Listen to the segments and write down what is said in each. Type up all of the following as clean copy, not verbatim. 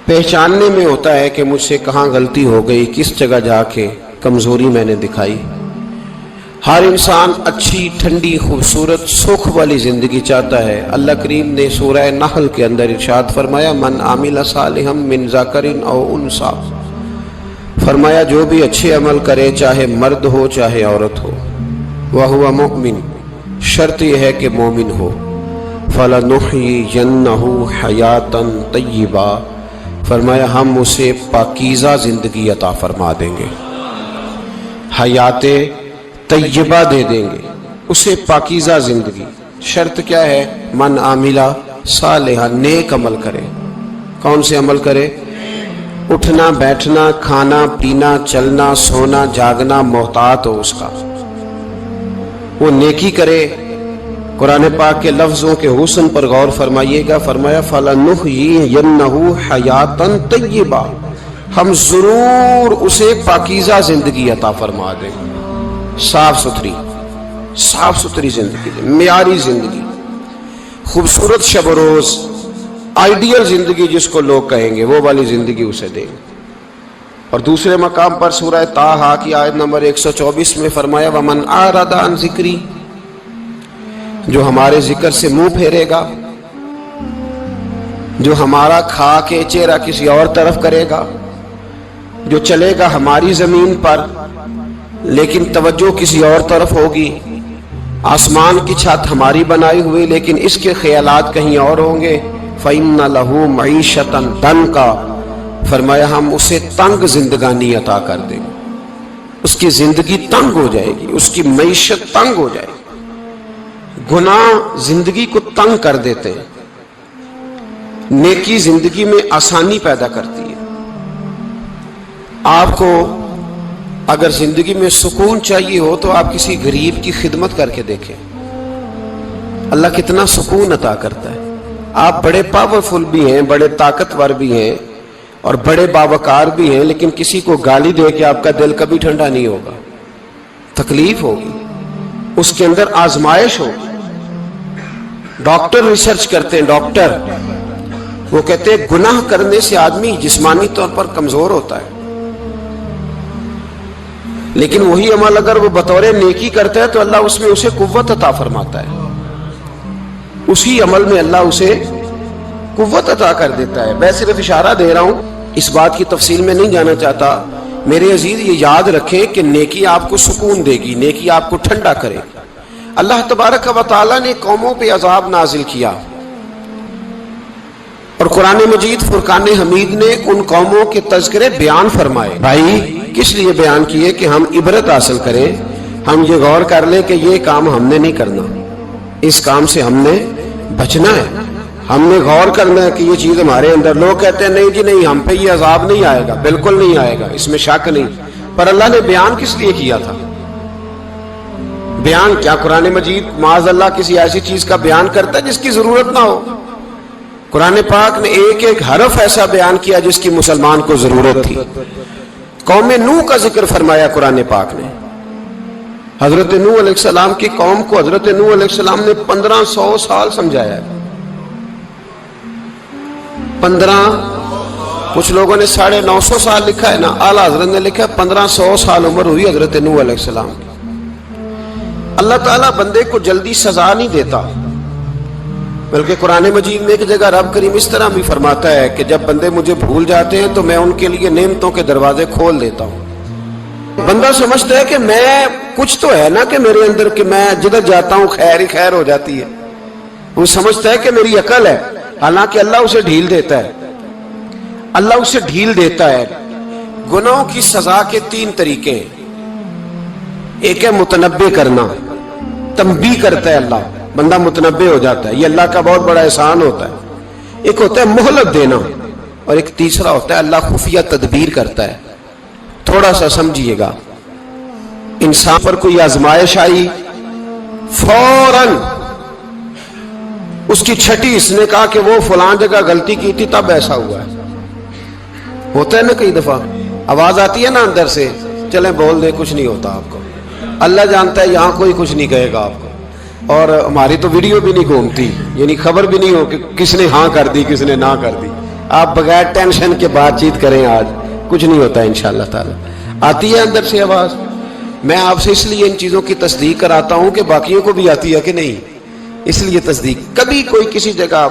پہچاننے میں ہوتا ہے کہ مجھ سے کہاں غلطی ہو گئی، کس جگہ جا کے کمزوری میں نے دکھائی۔ ہر انسان اچھی، ٹھنڈی، خوبصورت، سکھ والی زندگی چاہتا ہے۔ اللہ کریم نے سورہ نحل کے اندر ارشاد فرمایا، من عامل صالحا من ذکر او انثی، فرمایا جو بھی اچھے عمل کرے، چاہے مرد ہو چاہے عورت ہو، وہو مؤمن، شرط یہ ہے کہ مومن ہو، فلنحیینہ حیاتا طیبہ، فرمایا ہم اسے پاکیزہ زندگی عطا فرما دیں گے، حیات طیبہ دے دیں گے اسے، پاکیزہ زندگی۔ شرط کیا ہے؟ من عاملہ صالحا، نیک عمل کرے۔ کون سے عمل کرے؟ اٹھنا بیٹھنا، کھانا پینا، چلنا سونا جاگنا محتاط ہو اس کا، وہ نیکی کرے۔ قرآن پاک کے لفظوں کے حسن پر غور فرمائیے گا، فرمایا فَلَنُحْيِيَنَّهُ حَيَاتًا طَيِّبَةً، ہم ضرور اسے پاکیزہ زندگی عطا فرما دیں گے، صاف ستھری زندگی، معیاری زندگی، خوبصورت شب و روز، آئیڈیل زندگی جس کو لوگ کہیں گے، وہ والی زندگی اسے دیں گے۔ اور دوسرے مقام پر سورہ طٰہٰ کی آیت نمبر 124 میں فرمایا وَمَنْ أَعْرَضَ عَنْ ذِكْرِی، جو ہمارے ذکر سے منہ پھیرے گا، جو ہمارا کھا کے چہرہ کسی اور طرف کرے گا، جو چلے گا ہماری زمین پر لیکن توجہ کسی اور طرف ہوگی، آسمان کی چھت ہماری بنائی ہوئی لیکن اس کے خیالات کہیں اور ہوں گے، فَإِنَّ لَهُ مَعِيشَةً ضَنْكًا، فرمایا ہم اسے تنگ زندگانی عطا کر دیں گے، اس کی زندگی تنگ ہو جائے گی، اس کی معیشت تنگ ہو جائے گی۔ گناہ زندگی کو تنگ کر دیتے ہیں، نیکی زندگی میں آسانی پیدا کرتی ہے۔ آپ کو اگر زندگی میں سکون چاہیے ہو تو آپ کسی غریب کی خدمت کر کے دیکھیں، اللہ کتنا سکون عطا کرتا ہے۔ آپ بڑے پاورفل بھی ہیں، بڑے طاقتور بھی ہیں اور بڑے باوقار بھی ہیں، لیکن کسی کو گالی دے کے آپ کا دل کبھی ٹھنڈا نہیں ہوگا، تکلیف ہوگی، اس کے اندر آزمائش ہوگی۔ ڈاکٹر ریسرچ کرتے ہیں، ڈاکٹر وہ کہتے ہیں گناہ کرنے سے آدمی جسمانی طور پر کمزور ہوتا ہے، لیکن وہی عمل اگر وہ بطور نیکی کرتا ہے تو اللہ اس میں اسے قوت عطا فرماتا ہے، اسی عمل میں اللہ اسے قوت عطا کر دیتا ہے۔ میں صرف اشارہ دے رہا ہوں، اس بات کی تفصیل میں نہیں جانا چاہتا۔ میرے عزیز یہ یاد رکھیں کہ نیکی آپ کو سکون دے گی، نیکی آپ کو ٹھنڈا کرے گی۔ اللہ تبارک و تعالیٰ نے قوموں پہ عذاب نازل کیا اور قرآن مجید فرقان حمید نے ان قوموں کے تذکرے بیان فرمائے۔ بھائی کس لیے بیان کیے؟ کہ ہم عبرت حاصل کریں، ہم یہ غور کر لیں کہ یہ کام ہم نے نہیں کرنا، اس کام سے ہم نے بچنا ہے، ہم نے غور کرنا ہے کہ یہ چیز ہمارے اندر۔ لوگ کہتے ہیں نہیں جی نہیں، ہم پہ یہ عذاب نہیں آئے گا، بالکل نہیں آئے گا، اس میں شک نہیں۔ پر اللہ نے بیان کس لیے کیا تھا؟ بیان کیا قرآن مجید معاذ اللہ کسی ایسی چیز کا بیان کرتا ہے جس کی ضرورت نہ ہو؟ قرآن پاک نے ایک ایک حرف ایسا بیان کیا جس کی مسلمان کو ضرورت تھی۔ قوم نوح کا ذکر فرمایا قرآن پاک نے، حضرت نوح علیہ السلام کی قوم کو حضرت نوح علیہ السلام نے 1500 سال سمجھایا ہے۔ کچھ لوگوں نے 950 سال لکھا ہے نا، اعلیٰ حضرت نے لکھا 1500 سال عمر ہوئی حضرت نوح علیہ السلام کی۔ اللہ تعالیٰ بندے کو جلدی سزا نہیں دیتا، بلکہ قرآن مجید میں ایک جگہ رب کریم اس طرح بھی فرماتا ہے کہ جب بندے مجھے بھول جاتے ہیں تو میں ان کے لیے نعمتوں کے دروازے کھول دیتا ہوں۔ بندہ سمجھتا ہے کہ میں کچھ تو ہے نا کہ میرے اندر، کہ میں جدھر جاتا ہوں خیر ہی خیر ہو جاتی ہے، وہ سمجھتا ہے کہ میری عقل ہے، حالانکہ اللہ اسے ڈھیل دیتا ہے۔ اللہ اسے ڈھیل دیتا ہے۔ گناہوں کی سزا کے 3 طریقے ہیں۔ ایک ہے متنبع کرنا، تنبیہ کرتا ہے اللہ، بندہ متنبع ہو جاتا ہے، یہ اللہ کا بہت بڑا احسان ہوتا ہے۔ ایک ہوتا ہے مہلت دینا، اور ایک تیسرا ہوتا ہے اللہ خفیہ تدبیر کرتا ہے۔ تھوڑا سا سمجھیے گا، انسان پر کوئی آزمائش آئی، فوراً اس کی چھٹی اس نے کہا کہ وہ فلاں جگہ غلطی کی تھی تب ایسا ہوا ہے۔ ہوتا ہے نا کئی دفعہ آواز آتی ہے نا اندر سے، چلیں بول دیں کچھ نہیں ہوتا آپ کو، اللہ جانتا ہے یہاں کوئی کچھ نہیں کہے گا آپ کو۔ اور ہماری تو ویڈیو بھی نہیں گھومتی، یعنی خبر بھی نہیں ہو کہ کس نے ہاں کر دی کس نے نہ کر دی، آپ بغیر ٹینشن کے بات چیت کریں، آج کچھ نہیں ہوتا انشاءاللہ تعالی۔ آتی ہے اندر سے آواز؟ میں آپ سے اس لیے ان چیزوں کی تصدیق کراتا ہوں کہ باقیوں کو بھی آتی ہے کہ نہیں، اس لیے تصدیق۔ کبھی کوئی کسی جگہ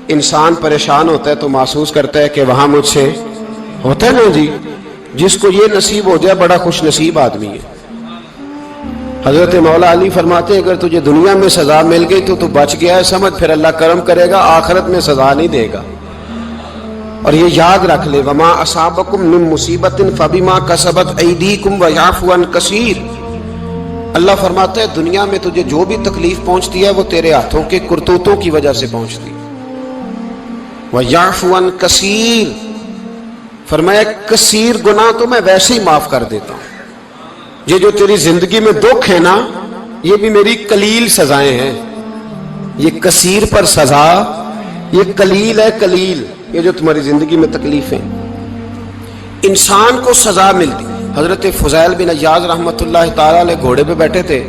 انسان پریشان ہوتا ہے تو محسوس کرتا ہے کہ وہاں مجھ سے ہوتا ہے نا جی، جس کو یہ نصیب ہو جائے بڑا خوش نصیب آدمی ہے۔ حضرت مولا علی فرماتے ہیں اگر تجھے دنیا میں سزا مل گئی تو بچ گیا ہے، سمجھ پھر اللہ کرم کرے گا، آخرت میں سزا نہیں دے گا۔ اور یہ یاد رکھ لے، وما اصابکم من مصیبت فبما کسبت ایدیکم ویعفو عن کثیر۔ اللہ فرماتا ہے دنیا میں تجھے جو بھی تکلیف پہنچتی ہے وہ تیرے ہاتھوں کے کرتوتوں کی وجہ سے پہنچتی ہے۔ ویعفو عن کثیر، فرمایا کثیر گناہ تو میں ویسے ہی معاف کر دیتا ہوں۔ یہ جو تیری زندگی میں دکھ ہے نا، یہ بھی میری قلیل سزائیں ہیں۔ یہ کثیر پر سزا، یہ قلیل ہے، قلیل یہ جو تمہاری زندگی میں تکلیف ہیں۔ انسان کو سزا ملتی۔ حضرت فضیل بن عیاض رحمۃ اللہ تعالی علیہ گھوڑے پہ بیٹھے تھے،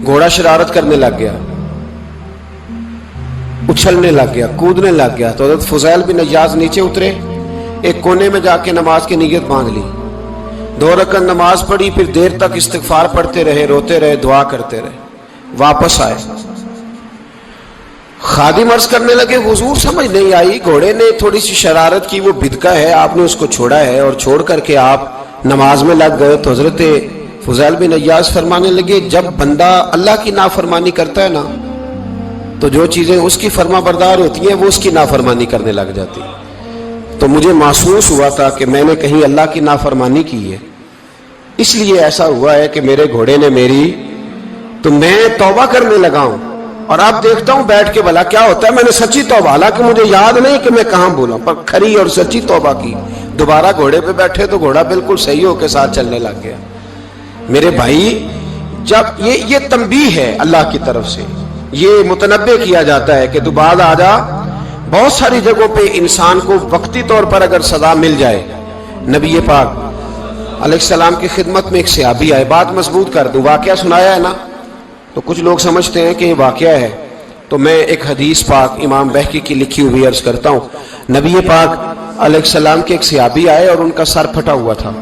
گھوڑا شرارت کرنے لگ گیا، اچھلنے لگ گیا، کودنے لگ گیا، تو حضرت فضیل بن عیاض نیچے اترے، ایک کونے میں جا کے نماز کی نیت باندھ لی، 2 رکعت نماز پڑھی، پھر دیر تک استغفار پڑھتے رہے، روتے رہے، دعا کرتے رہے، واپس آئے۔ خادم عرض کرنے لگے حضور سمجھ نہیں آئی، گھوڑے نے تھوڑی سی شرارت کی، وہ بدکا ہے، آپ نے اس کو چھوڑا ہے اور چھوڑ کر کے آپ نماز میں لگ گئے۔ تو حضرت فضیل بن عیاض فرمانے لگے جب بندہ اللہ کی نافرمانی کرتا ہے نا تو جو چیزیں اس کی فرما بردار ہوتی ہیں وہ اس کی نافرمانی کرنے لگ جاتی۔ تو مجھے محسوس ہوا تھا کہ میں نے کہیں اللہ کی نافرمانی کی ہے، اس لیے ایسا ہوا ہے کہ میرے گھوڑے نے میری، تو میں توبہ کرنے لگا ہوں، اور اب دیکھتا ہوں بیٹھ کے بھلا کیا ہوتا ہے۔ میں نے سچی توبہ، حالانکہ مجھے یاد نہیں کہ میں کہاں بولا، پر کھری اور سچی توبہ کی۔ دوبارہ گھوڑے پہ بیٹھے تو گھوڑا بالکل صحیح ہو کے ساتھ چلنے لگ گیا۔ میرے بھائی جب یہ تنبیہ ہے اللہ کی طرف سے، یہ متنبہ کیا جاتا ہے کہ تو بعد آ جا۔ بہت ساری جگہوں پہ انسان کو وقتی طور پر اگر سزا مل جائے، نبی پاک علیہ السلام کی خدمت میں ایک صحابی آئے، بات مضبوط کر دوں، واقعہ سنایا ہے نا تو کچھ لوگ سمجھتے ہیں کہ یہ واقعہ ہے، تو میں ایک حدیث پاک امام بہقی کی لکھی ہوئی عرض کرتا ہوں۔ نبی پاک علیہ السلام کے ایک صحابی آئے اور ان کا سر پھٹا ہوا تھا،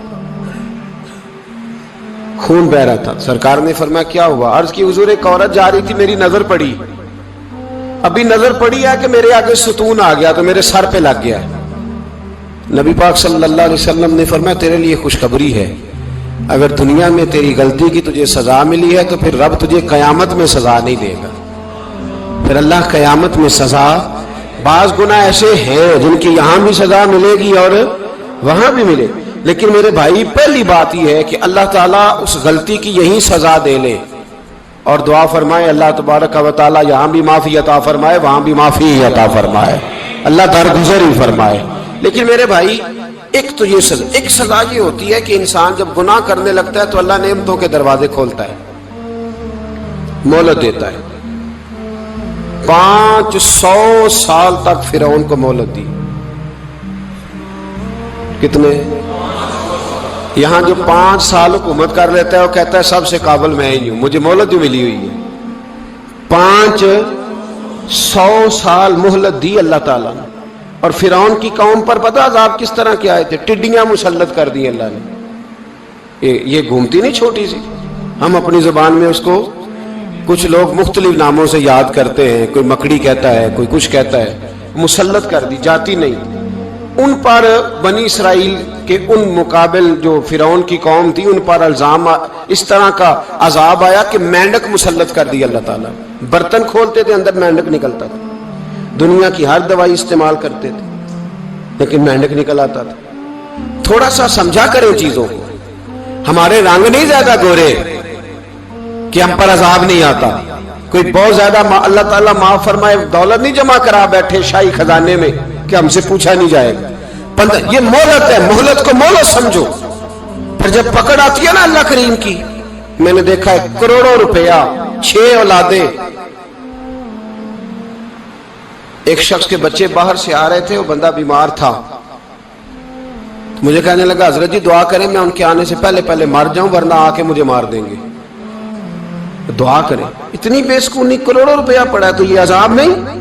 خون بہ رہا تھا۔ سرکار نے فرمایا کیا ہوا؟ عرض کی حضور ایک عورت جا رہی تھی، میری نظر پڑی، ابھی نظر پڑی ہے کہ میرے آگے ستون آ گیا تو میرے سر پہ لگ گیا ہے۔ نبی پاک صلی اللہ علیہ وسلم نے فرمایا تیرے لیے خوشخبری ہے، اگر دنیا میں تیری غلطی کی تجھے سزا ملی ہے تو پھر رب تجھے قیامت میں سزا نہیں دے گا، پھر اللہ قیامت میں سزا۔ بعض گناہ ایسے ہیں جن کی یہاں بھی سزا ملے گی اور وہاں بھی ملے، لیکن میرے بھائی پہلی بات یہ ہے کہ اللہ تعالیٰ اس غلطی کی یہی سزا دے لے، اور دعا فرمائے اللہ تبارک و تعالیٰ یہاں بھی معافی عطا فرمائے، وہاں بھی معافی عطا فرمائے، اللہ درگزر ہی فرمائے۔ لیکن میرے بھائی ایک تو یہ سزا، ایک سزا یہ ہوتی ہے کہ انسان جب گناہ کرنے لگتا ہے تو اللہ نعمتوں کے دروازے کھولتا ہے، مہلت دیتا ہے۔ 500 سال تک فرعون کو مہلت دی، کتنے؟ یہاں جو 5 سال حکومت کر لیتا ہے وہ کہتا ہے سب سے قابل میں ہی ہوں، مجھے مہلت ہی ملی ہوئی ہے۔ 500 سال مہلت دی اللہ تعالیٰ نے، اور فرعون کی قوم پر پتہ عذاب کس طرح کے آئے تھے؟ ٹڈیاں مسلط کر دی اللہ نے۔ یہ گھومتی نہیں چھوٹی سی، ہم اپنی زبان میں اس کو کچھ لوگ مختلف ناموں سے یاد کرتے ہیں، کوئی مکڑی کہتا ہے، کوئی کچھ کہتا ہے، مسلط کر دی، جاتی نہیں۔ ان پر بنی اسرائیل کے ان مقابل جو فرعون کی قوم تھی ان پر الزام اس طرح کا عذاب آیا کہ مینڈک مسلط کر دی اللہ تعالیٰ۔ برتن کھولتے تھے اندر مینڈک نکلتا تھا، دنیا کی ہر دوائی استعمال کرتے تھے لیکن مینڈک نکل آتا تھا۔ تھوڑا سا سمجھا کریں چیزوں کو، ہمارے رنگ نہیں زیادہ گورے کہ ہم پر عذاب نہیں آتا، کوئی بہت زیادہ اللہ تعالیٰ معاف فرمائے دولت نہیں جمع کرا بیٹھے شاہی خزانے میں کہ ہم سے پوچھا نہیں جائے گا۔ یہ مہلت ہے، مہلت کو مہلت سمجھو۔ پھر جب پکڑ آتی ہے نا اللہ کریم کی، میں نے دیکھا ہے کروڑوں روپیہ، 6 اولادیں، ایک شخص کے بچے باہر سے آ رہے تھے، وہ بندہ بیمار تھا، مجھے کہنے لگا حضرت جی دعا کریں میں ان کے آنے سے پہلے مر جاؤں ورنہ آ کے مجھے مار دیں گے، دعا کریں۔ اتنی بے سکونی، کروڑوں روپیہ پڑا ہے تو یہ عذاب نہیں؟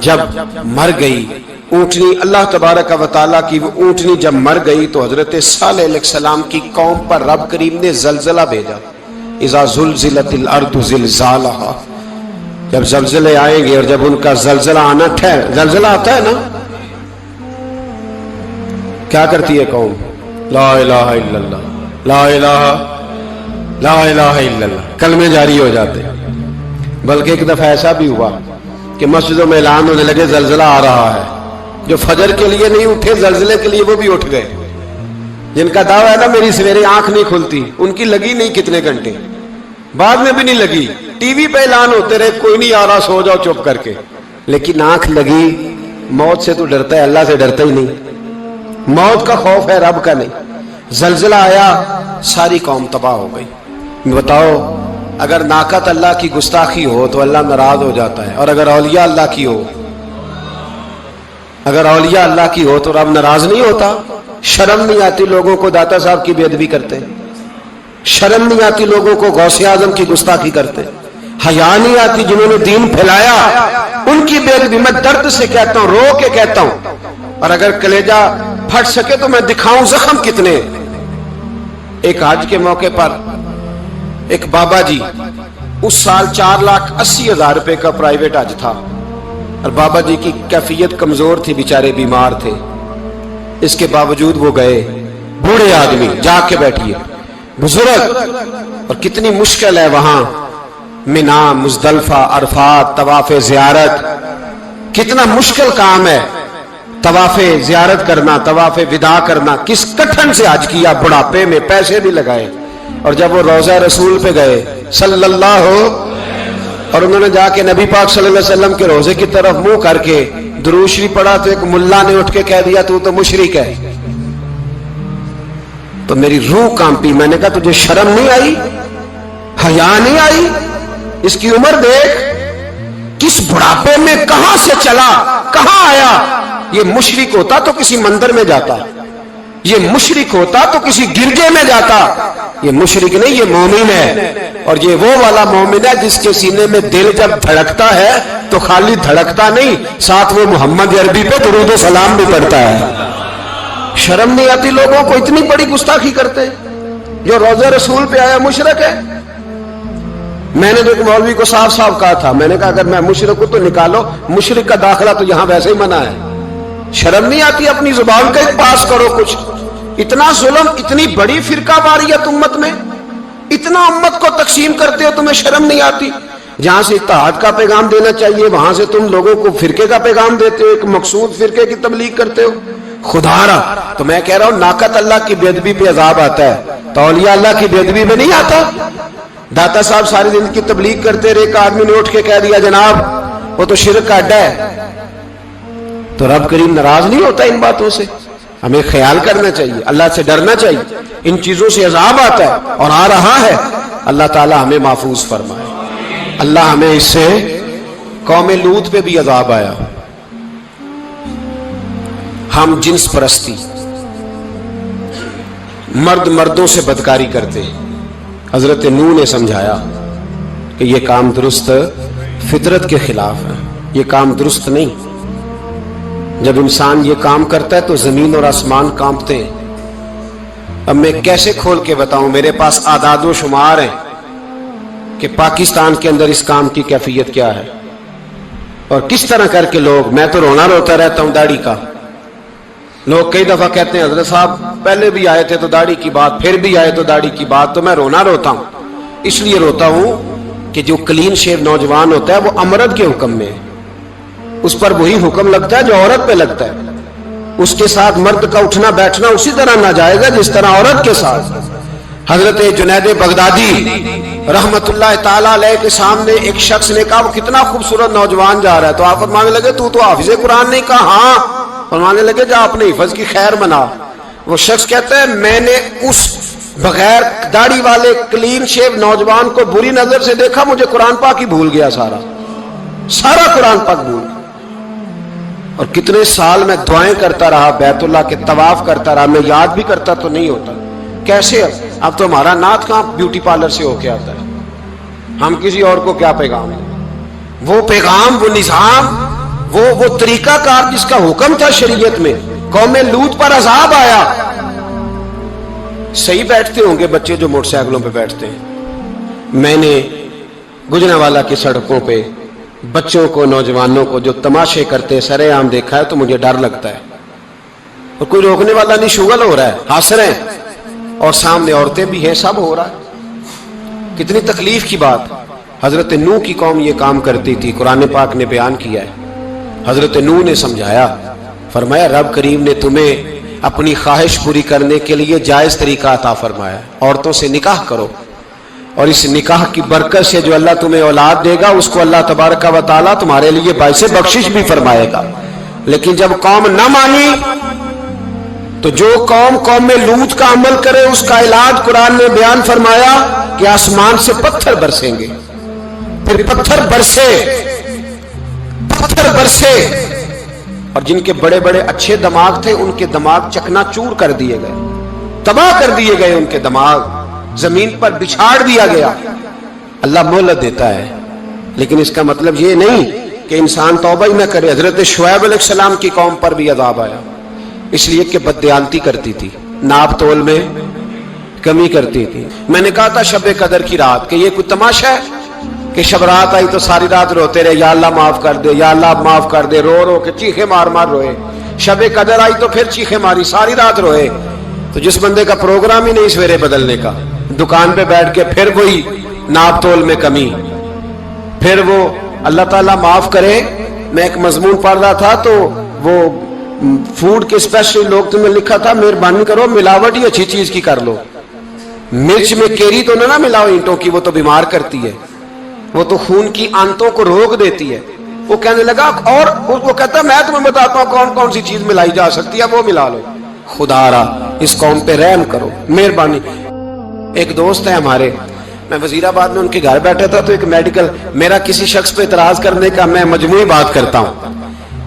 جب مر گئی اونٹنی، اللہ تبارک و تعالیٰ کی وہ اونٹنی جب مر گئی تو حضرت صالح علیہ السلام کی قوم پر رب کریم نے زلزلہ بھیجا. اذا زلزلت الارض زلزالہا، جب زلزلے آئیں گے اور جب ان کا زلزلہ آنا زلزلہ آتا ہے نا، کیا کرتی ہے قوم؟ لا الہ الا اللہ، لا الہ الا اللہ، کلمے جاری ہو جاتے. بلکہ ایک دفعہ ایسا بھی ہوا کہ مسجدوں میں اعلان ہونے لگے زلزلہ آ رہا ہے. جو فجر کے لیے نہیں اٹھے زلزلے کے لیے وہ بھی اٹھ گئے. جن کا دعویٰ ہے نا میری سویرے آنکھ نہیں کھلتی، ان کی لگی نہیں کتنے گھنٹے، بعد میں بھی نہیں لگی. ٹی وی پہ اعلان ہوتے رہے کوئی نہیں آ رہا، سو جاؤ چپ کر کے. لیکن آنکھ لگی. موت سے تو ڈرتا ہے، اللہ سے ڈرتا ہی نہیں. موت کا خوف ہے، رب کا نہیں. زلزلہ آیا، ساری قوم تباہ ہو گئی. بتاؤ اگر ناقت اللہ کی گستاخی ہو تو اللہ ناراض ہو جاتا ہے، اور اگر اولیاء اللہ کی ہو، اگر اولیاء اللہ کی ہو تو رب ناراض نہیں ہوتا. شرم نہیں آتی لوگوں کو داتا صاحب کی بے ادبی کرتے، شرم نہیں آتی لوگوں کو غوث اعظم کی گستاخی کرتے، حیا نہیں آتی جنہوں نے دین پھیلایا ان کی بے ادبی. میں درد سے کہتا ہوں، رو کے کہتا ہوں، اور اگر کلیجہ پھٹ سکے تو میں دکھاؤں زخم کتنے. ایک حج کے موقع پر ایک بابا جی، اس سال 4,80,000 روپے کا پرائیویٹ حج تھا، اور بابا جی کی کیفیت کمزور تھی، بیچارے بیمار تھے. اس کے باوجود وہ گئے. بوڑھے آدمی، جا کے بیٹھیے، بزرگ، اور کتنی مشکل ہے وہاں منا، مزدلفہ، عرفات، طواف زیارت، کتنا مشکل کام ہے طواف زیارت کرنا، طواف وداع کرنا. کس کٹھن سے حج کیا، بڑھاپے میں پیسے بھی لگائے. اور جب وہ روضہ رسول پہ گئے صلی اللہ، اور انہوں نے جا کے نبی پاک صلی اللہ علیہ وسلم کے روضے کی طرف منہ کر کے درود شریف پڑھا تو ایک ملا نے اٹھ کے کہہ دیا تو مشرک ہے. تو میری روح کانپی. میں نے کہا تجھے شرم نہیں آئی، حیا نہیں آئی؟ اس کی عمر دیکھ، کس بڑھاپے میں کہاں سے چلا کہاں آیا. یہ مشرک ہوتا تو کسی مندر میں جاتا، یہ مشرک ہوتا تو کسی گرجے میں جاتا. یہ مشرک نہیں، یہ مومن ہے. اور یہ وہ والا مومن ہے جس کے سینے میں دل جب دھڑکتا ہے تو خالی دھڑکتا نہیں، ساتھ وہ محمد عربی پہ درود و سلام بھی پڑھتا ہے. شرم نہیں آتی لوگوں کو؟ اتنی بڑی گستاخی کرتے. جو روضہ رسول پہ آیا مشرک ہے. میں نے تو ایک مولوی کو صاف صاف کہا تھا، میں نے کہا اگر میں مشرک ہوں تو نکالو، مشرک کا داخلہ تو یہاں ویسے ہی منع ہے. شرم نہیں آتی؟ اپنی زبان کا ایک پاس کرو کچھ. اتنا ظلم، اتنی بڑی فرقہ واریت امت میں، اتنا امت کو تقسیم کرتے ہو، تمہیں شرم نہیں آتی؟ جہاں سے اتحاد کا پیغام دینا چاہیے وہاں سے تم لوگوں کو فرقے کا پیغام دیتے ہو، ایک مقصود فرقے کی تبلیغ کرتے ہو. خدا را، تو میں کہہ رہا ہوں ناقت اللہ کی بے ادبی پہ عذاب آتا ہے تو اولیاء اللہ کی بے ادبی میں نہیں آتا. داتا صاحب ساری زندگی تبلیغ کرتے رہے، ایک آدمی نے اٹھ کے کہہ دیا جناب وہ تو شرک کا اڈا ہے، تو رب کریم ناراض نہیں ہوتا ان باتوں سے؟ ہمیں خیال کرنا چاہیے، اللہ سے ڈرنا چاہیے. ان چیزوں سے عذاب آتا ہے اور آ رہا ہے. اللہ تعالی ہمیں محفوظ فرمائے. اللہ ہمیں اس سے، قوم لوط پہ بھی عذاب آیا. ہم جنس پرستی، مرد مردوں سے بدکاری کرتے. حضرت نوح نے سمجھایا کہ یہ کام درست فطرت کے خلاف ہے، یہ کام درست نہیں. جب انسان یہ کام کرتا ہے تو زمین اور آسمان کانپتے ہیں. اب میں کیسے کھول کے بتاؤں؟ میرے پاس اعداد و شمار ہیں کہ پاکستان کے اندر اس کام کی کیفیت کیا ہے اور کس طرح کر کے لوگ، میں تو رونا روتا رہتا ہوں داڑھی کا. لوگ کئی دفعہ کہتے ہیں حضرت صاحب پہلے بھی آئے تھے تو داڑھی کی بات، پھر بھی آئے تو داڑھی کی بات. تو میں رونا روتا ہوں، اس لیے روتا ہوں کہ جو کلین شیو نوجوان ہوتا ہے وہ امرد کے حکم میں ہے، اس پر وہی حکم لگتا ہے جو عورت پہ لگتا ہے. اس کے ساتھ مرد کا اٹھنا بیٹھنا اسی طرح ناجائز ہے جس طرح عورت کے ساتھ. حضرت جنید بغدادی رحمت اللہ تعالی علیہ کے سامنے ایک شخص نے کہا وہ کتنا خوبصورت نوجوان جا رہا ہے، تو آپ فرمانے لگے تو حافظ قرآن نہیں؟ کہا ہاں. فرمانے لگے جا اپنے حفظ کی خیر منا. وہ شخص کہتا ہے میں نے اس بغیر داڑھی والے کلین شیو نوجوان کو بری نظر سے دیکھا، مجھے قرآن پاک ہی بھول گیا، سارا قرآن پاک بھول. اور کتنے سال میں دعائیں کرتا رہا، بیت اللہ کے طواف کرتا رہا، میں یاد بھی کرتا تو نہیں ہوتا. کیسے؟ اب تو ہمارا نعت کہاں بیوٹی پارلر سے ہو کے آتا ہے. ہم کسی اور کو کیا پیغام دیں؟ وہ پیغام، وہ نظام، وہ طریقہ کار جس کا حکم تھا شریعت میں. قوم لوط پر عذاب آیا. صحیح بیٹھتے ہوں گے بچے جو موٹر سائیکلوں پہ بیٹھتے ہیں. میں نے گجرانوالہ کی سڑکوں پہ بچوں کو نوجوانوں کو جو تماشے کرتے سرے عام دیکھا ہے تو مجھے ڈر لگتا ہے. اور کوئی روکنے والا نہیں, شغل ہو رہا ہے, ہنس رہے ہیں, اور سامنے عورتیں بھی ہیں, سب ہو رہا ہے. کتنی تکلیف کی بات. حضرت نوح کی قوم یہ کام کرتی تھی, قرآن پاک نے بیان کیا ہے. حضرت نوح نے سمجھایا, فرمایا رب کریم نے تمہیں اپنی خواہش پوری کرنے کے لیے جائز طریقہ عطا فرمایا, عورتوں سے نکاح کرو, اور اس نکاح کی برکت سے جو اللہ تمہیں اولاد دے گا اس کو اللہ تبارک و تعالیٰ تمہارے لیے باعث بخشش بھی فرمائے گا. لیکن جب قوم نہ مانی تو جو قوم میں لوط کا عمل کرے اس کا علاج قرآن نے بیان فرمایا کہ آسمان سے پتھر برسیں گے. پھر پتھر برسے اور جن کے بڑے بڑے اچھے دماغ تھے ان کے دماغ چکنا چور کر دیے گئے, تباہ کر دیے گئے, ان کے دماغ زمین پر بچھاڑ دیا گیا. اللہ مہلت دیتا ہے, لیکن اس کا مطلب یہ نہیں کہ انسان توبہ ہی نہ کرے. حضرت شعیب علیہ السلام کی قوم پر بھی عذاب آیا, اس لیے کہ بددیانتی کرتی تھی, ناپ تول میں کمی کرتی تھی. میں نے کہا تھا شب قدر کی رات کہ یہ کوئی تماشا ہے کہ شب رات آئی تو ساری رات روتے رہے, یا اللہ معاف کر دے, یا اللہ معاف کر دے, رو رو کے چیخے مار مار روئے. شب قدر آئی تو پھر چیخے ماری, ساری رات روئے. تو جس بندے کا پروگرام ہی نہیں سویرے بدلنے کا, دکان پہ بیٹھ کے پھر وہی ناپ تول میں کمی, پھر وہ اللہ تعالیٰ معاف کرے. میں ایک مضمون پڑھ رہا تھا تو وہ فوڈ کے اسپیشل لوگ تمہیں لکھا تھا مہربانی کرو ملاوٹ ہی اچھی چیز کی کر لو, مرچ میں کیری تو نہ ملاؤ اینٹوں کی, وہ تو بیمار کرتی ہے, وہ تو خون کی آنتوں کو روک دیتی ہے. وہ کہنے لگا, اور وہ کہتا ہے میں تمہیں بتاتا ہوں کون کون سی چیز ملائی جا سکتی ہے, وہ ملا لو. خدا را اس قوم پہ رحم کرو, مہربانی. ایک دوست ہے ہمارے, میں وزیر آباد میں ان کے گھر بیٹھا تھا تو ایک میڈیکل, میرا کسی شخص پہ اعتراض کرنے کا میں مجموعی بات کرتا ہوں.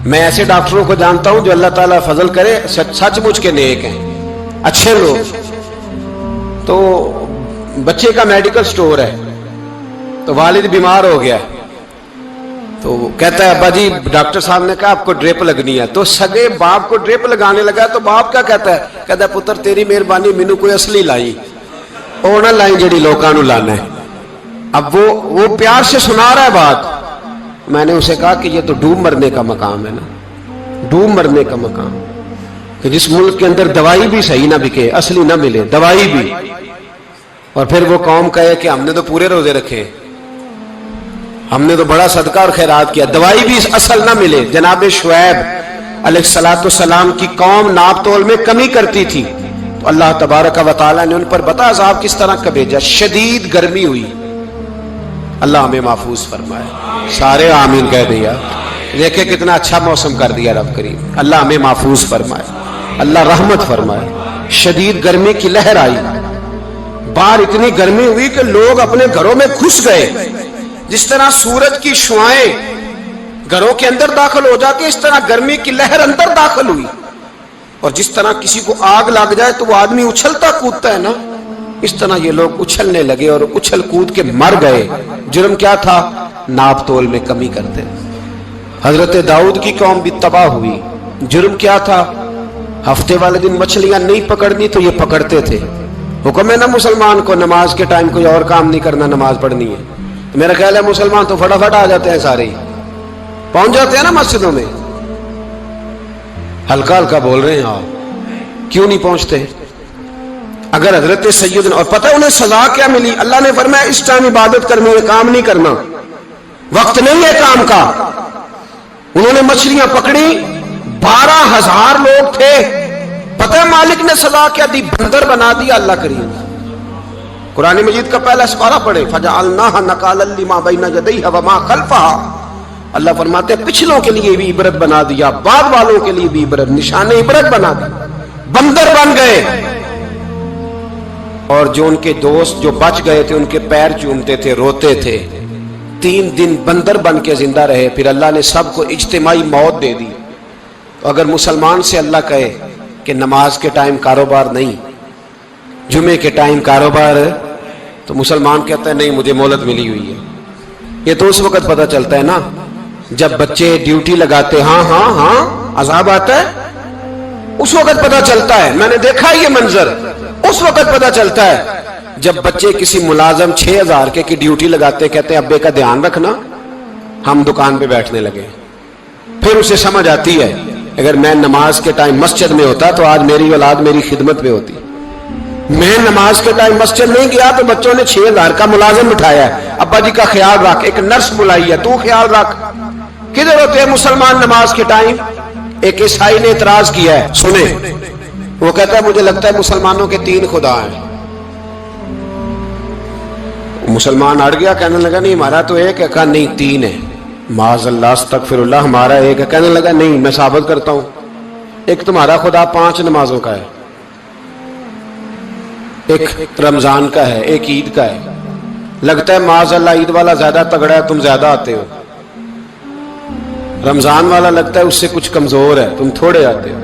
میں ایسے ڈاکٹروں کو جانتا ہوں جو اللہ تعالیٰ فضل کرے سچ مچ کے نیک ہیں, اچھے لوگ. تو بچے کا میڈیکل سٹور ہے, تو والد بیمار ہو گیا, تو کہتا ہے ابا جی ڈاکٹر صاحب نے کہا آپ کو ڈرپ لگنی ہے. تو سگے باپ کو ڈرپ لگانے لگا تو باپ کیا کہتا ہے پتر تیری مہربانی مینو کوئی اصلی لائی, اور نہ لائی جڑی لوکاں نو لانا ہے. اب وہ پیار سے سنا رہا ہے بات. میں نے اسے کہا کہ یہ تو ڈوب مرنے کا مقام ہے نا, ڈوب مرنے کا مقام, کہ جس ملک کے اندر دوائی بھی صحیح نہ بکے, اصلی نہ ملے دوائی بھی, اور پھر وہ قوم کہے کہ ہم نے تو پورے روزے رکھے, ہم نے تو بڑا صدقہ اور خیرات کیا, دوائی بھی اصل نہ ملے. جناب شعیب علیہ السلام کی قوم ناپ تول میں کمی کرتی تھی, تو اللہ تبارک و تعالیٰ نے ان پر بتا عذاب کس طرح کا بھیجا. شدید گرمی ہوئی, اللہ ہمیں محفوظ فرمائے. سارے آمین کہہ دیا. دیکھیں کتنا اچھا موسم کر دیا رب کریم, اللہ ہمیں محفوظ فرمائے, اللہ رحمت فرمائے. شدید گرمی کی لہر آئی, باہر اتنی گرمی ہوئی کہ لوگ اپنے گھروں میں گھس گئے. جس طرح سورج کی شعائیں گھروں کے اندر داخل ہو جاتی ہے, اس طرح گرمی کی لہر اندر داخل ہوئی. اور جس طرح کسی کو آگ لگ جائے تو وہ آدمی اچھلتا کودتا ہے نا, اس طرح یہ لوگ اچھلنے لگے اور اچھل کود کے مر گئے. جرم کیا تھا؟ ناپ تول میں کمی کرتے. حضرت داؤد کی قوم بھی تباہ ہوئی. جرم کیا تھا؟ ہفتے والے دن مچھلیاں نہیں پکڑنی تو یہ پکڑتے تھے. حکم ہے نا مسلمان کو نماز کے ٹائم کوئی اور کام نہیں کرنا, نماز پڑھنی ہے. تو میرا خیال ہے مسلمان تو فٹافٹ آ جاتے ہیں, سارے پہنچ جاتے ہیں نا مسجدوں میں. ہلکا ہلکا بول رہے ہیں آپ, کیوں نہیں پہنچتے؟ اگر حضرت سیدنا, اور پتہ انہیں سزا کیا ملی؟ اللہ نے فرمایا اس ٹائم عبادت کرنی ہے, کام نہیں کرنا, وقت نہیں ہے کام کا. انہوں نے مچھلیاں پکڑی, 12,000 لوگ تھے. پتہ ہے مالک نے سزا کیا دی؟ بندر بنا دیا. اللہ کریم قرآن مجید کا پہلا سپارہ پڑھے, فَجَعَلْنَاهَا نَكَالًا لِمَا بَيْنَ يَدَيْهَا وَمَا خَلْفَهَا. اللہ فرماتے ہیں پچھلوں کے لیے بھی عبرت بنا دیا, بعد والوں کے لیے بھی عبرت, نشان عبرت بنا دیا. بندر بن گئے, اور جو ان کے دوست جو بچ گئے تھے ان کے پیر چومتے تھے, روتے تھے. 3 دن بندر بن کے زندہ رہے. پھر اللہ نے سب کو اجتماعی موت دے دی. اگر مسلمان سے اللہ کہے کہ نماز کے ٹائم کاروبار نہیں, جمعے کے ٹائم کاروبار, تو مسلمان کہتا ہے نہیں مجھے مہلت ملی ہوئی ہے. یہ تو اس وقت پتہ چلتا ہے نا جب بچے ڈیوٹی لگاتے ہاں ہاں ہاں عذاب آتا ہے، اس وقت پتا چلتا ہے، میں نے دیکھا یہ منظر، اس وقت پتا چلتا ہے جب بچے کسی ملازم 6000 کی ڈیوٹی لگاتے، کہتے ہیں ابے کا دھیان رکھنا، ہم دکان پہ بیٹھنے لگے. پھر اسے سمجھ آتی ہے اگر میں نماز کے ٹائم مسجد میں ہوتا تو آج میری اولاد میری خدمت میں ہوتی. میں نماز کے ٹائم مسجد نہیں گیا تو بچوں نے 6000 کا ملازم بٹھایا ہے، ابا جی کا خیال رکھ، ایک نرس بلائی ہے، تو خیال رکھ. کدھر ہوتے ہیں مسلمان نماز کے ٹائم؟ ایک عیسائی نے اعتراض کیا ہے، سنیں، وہ کہتا ہے مجھے لگتا ہے مسلمانوں کے 3 خدا ہیں. مسلمان اڑ گیا، کہنے لگا نہیں ہمارا تو ایک ہے. کہا نہیں 3 ہے. معاذ اللہ استغفر اللہ، ہمارا ایک ہے. کہنے لگا نہیں میں ثابت کرتا ہوں، ایک تمہارا خدا 5 نمازوں کا ہے، ایک رمضان کا ہے، ایک عید کا ہے. لگتا ہے معاذ اللہ عید والا زیادہ تگڑا ہے، تم زیادہ آتے ہو. رمضان والا لگتا ہے اس سے کچھ کمزور ہے، تم تھوڑے آتے ہو.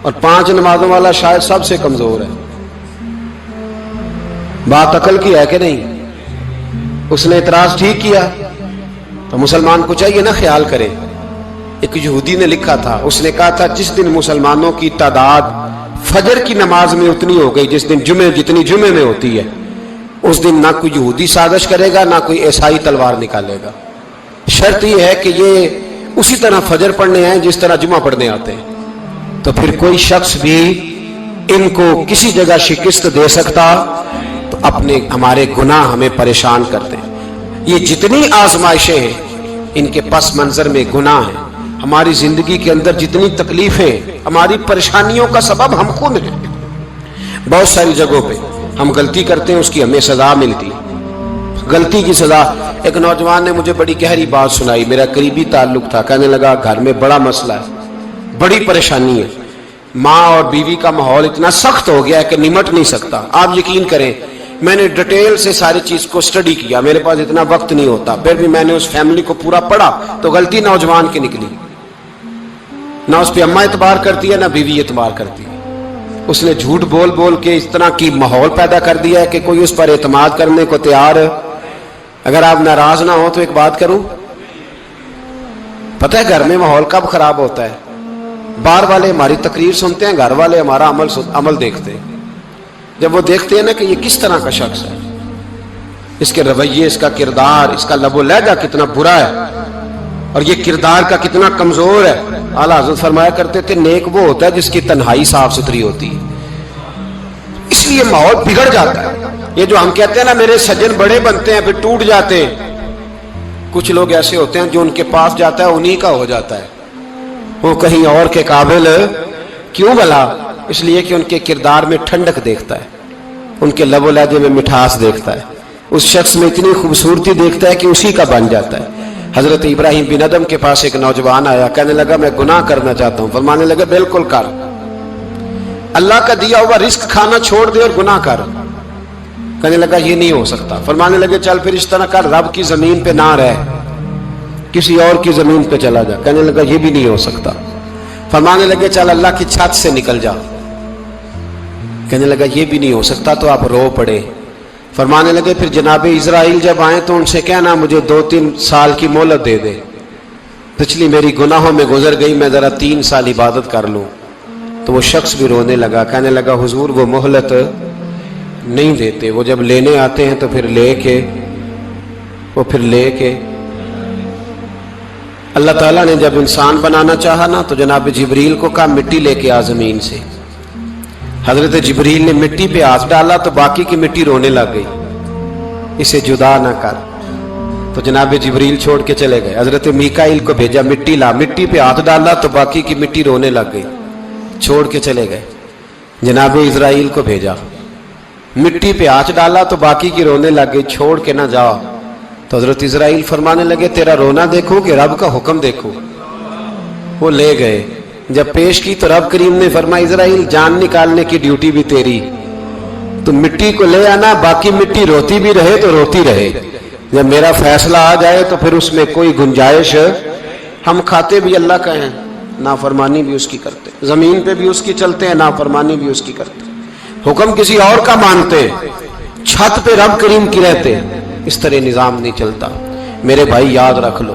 اور 5 نمازوں والا شاید سب سے کمزور ہے. بات عقل کی ہے کہ نہیں؟ اس نے اعتراض ٹھیک کیا. تو مسلمان کو چاہیے نا خیال کرے. ایک یہودی نے لکھا تھا، اس نے کہا تھا جس دن مسلمانوں کی تعداد فجر کی نماز میں اتنی ہو گئی جس دن جتنی جمعے میں ہوتی ہے، اس دن نہ کوئی یہودی سازش کرے گا نہ کوئی عیسائی تلوار نکالے گا. شرط یہ ہے کہ یہ اسی طرح فجر پڑھنے ہیں جس طرح جمعہ پڑھنے آتے ہیں. تو پھر کوئی شخص بھی ان کو کسی جگہ شکست دے سکتا تو اپنے ہمارے گناہ ہمیں پریشان کرتے ہیں. یہ جتنی آزمائشیں ہیں ان کے پس منظر میں گناہ ہیں. ہماری زندگی کے اندر جتنی تکلیفیں، ہماری پریشانیوں کا سبب ہم خود ہیں. بہت ساری جگہوں پہ ہم غلطی کرتے ہیں، اس کی ہمیں سزا ملتی. غلطی کی سزا. ایک نوجوان نے مجھے بڑی گہری بات سنائی، میرا قریبی تعلق تھا. کہنے لگا گھر میں بڑا مسئلہ ہے، بڑی پریشانی ہے، ماں اور بیوی کا ماحول اتنا سخت ہو گیا ہے کہ نمٹ نہیں سکتا. آپ یقین کریں میں نے ڈیٹیل سے ساری چیز کو سٹڈی کیا، میرے پاس اتنا وقت نہیں ہوتا، پھر بھی میں نے اس فیملی کو پورا پڑھا تو غلطی نوجوان کی نکلی. نہ اس پہ اماں اعتبار کرتی ہے نہ بیوی اعتبار کرتی ہے. اس نے جھوٹ بول بول کے اس طرح کی ماحول پیدا کر دیا ہے کہ کوئی اس پر اعتماد کرنے کو تیار ہے. اگر آپ ناراض نہ ہو تو ایک بات کروں، پتہ ہے گھر میں ماحول کب خراب ہوتا ہے؟ باہر والے ہماری تقریر سنتے ہیں، گھر والے ہمارا عمل دیکھتے ہیں. جب وہ دیکھتے ہیں نا کہ یہ کس طرح کا شخص ہے، اس کے رویے، اس کا کردار، اس کا لب و لہجہ کتنا برا ہے اور یہ کردار کا کتنا کمزور ہے. اعلیٰ حضرت فرمایا کرتے تھے نیک وہ ہوتا ہے جس کی تنہائی صاف ستھری ہوتی ہے. اس لیے ماحول بگڑ جاتا ہے. یہ جو ہم کہتے ہیں نا میرے سجن بڑے بنتے ہیں پھر ٹوٹ جاتے ہیں، کچھ لوگ ایسے ہوتے ہیں جو ان کے پاس جاتا ہے انہی کا ہو جاتا ہے. وہ کہیں اور کے قابل کیوں بھلا؟ اس لیے کہ ان کے کردار میں ٹھنڈک دیکھتا ہے، ان کے لب و لہجے میں مٹھاس دیکھتا ہے، اس شخص میں اتنی خوبصورتی دیکھتا ہے کہ اسی کا بن جاتا ہے. حضرت ابراہیم بن ادم کے پاس ایک نوجوان آیا، کہنے لگا میں گناہ کرنا چاہتا ہوں. فرمانے لگے بالکل کر، اللہ کا دیا ہوا رزق کھانا چھوڑ دے اور گناہ کر. کہنے لگا یہ نہیں ہو سکتا. فرمانے لگے چل پھر اس طرح کر، رب کی زمین پہ نہ رہ، کسی اور کی زمین پہ چلا جا. کہنے لگا یہ بھی نہیں ہو سکتا. فرمانے لگے چل اللہ کی چھت سے نکل جا. کہنے لگا یہ بھی نہیں ہو سکتا. تو آپ رو پڑے. فرمانے لگے پھر جناب اسرائیل جب آئیں تو ان سے کہنا مجھے 2-3 سال کی مہلت دے دے، پچھلی میری گناہوں میں گزر گئی، میں ذرا 3 سال عبادت کر لوں. تو وہ شخص بھی رونے لگا، کہنے لگا حضور وہ مہلت نہیں دیتے، وہ جب لینے آتے ہیں تو پھر لے کے اللہ تعالیٰ نے جب انسان بنانا چاہا نا تو جناب جبریل کو کہا مٹی لے کے آ زمین سے. حضرت جبریل نے مٹی پہ ہاتھ ڈالا تو باقی کی مٹی رونے لگ گئی، اسے جدا نہ کر. تو جناب جبریل چھوڑ کے چلے گئے. حضرت میکائیل کو بھیجا مٹی لا، مٹی پہ ہاتھ ڈالا تو باقی کی مٹی رونے لگ گئی، چھوڑ کے چلے گئے. جناب اسرائیل کو بھیجا، مٹی پہ ہاتھ ڈالا تو باقی کی رونے لگ گئی، چھوڑ کے نہ جاؤ. تو حضرت اسرائیل فرمانے لگے تیرا رونا دیکھو کہ رب کا حکم دیکھو. وہ لے گئے، جب پیش کی تو رب کریم نے فرمایا اسرائیل جان نکالنے کی ڈیوٹی بھی تیری، تو مٹی کو لے آنا، باقی مٹی روتی بھی رہے تو روتی رہے. جب میرا فیصلہ آ جائے تو پھر اس میں کوئی گنجائش، ہم کھاتے بھی اللہ کا ہیں، نافرمانی بھی اس کی کرتے، زمین پہ بھی اس کی چلتے ہیں، نافرمانی بھی اس کی کرتے، حکم کسی اور کا مانتے، چھت پہ رب کریم کی رہتے. اس طرح نظام نہیں چلتا. میرے بھائی یاد رکھ لو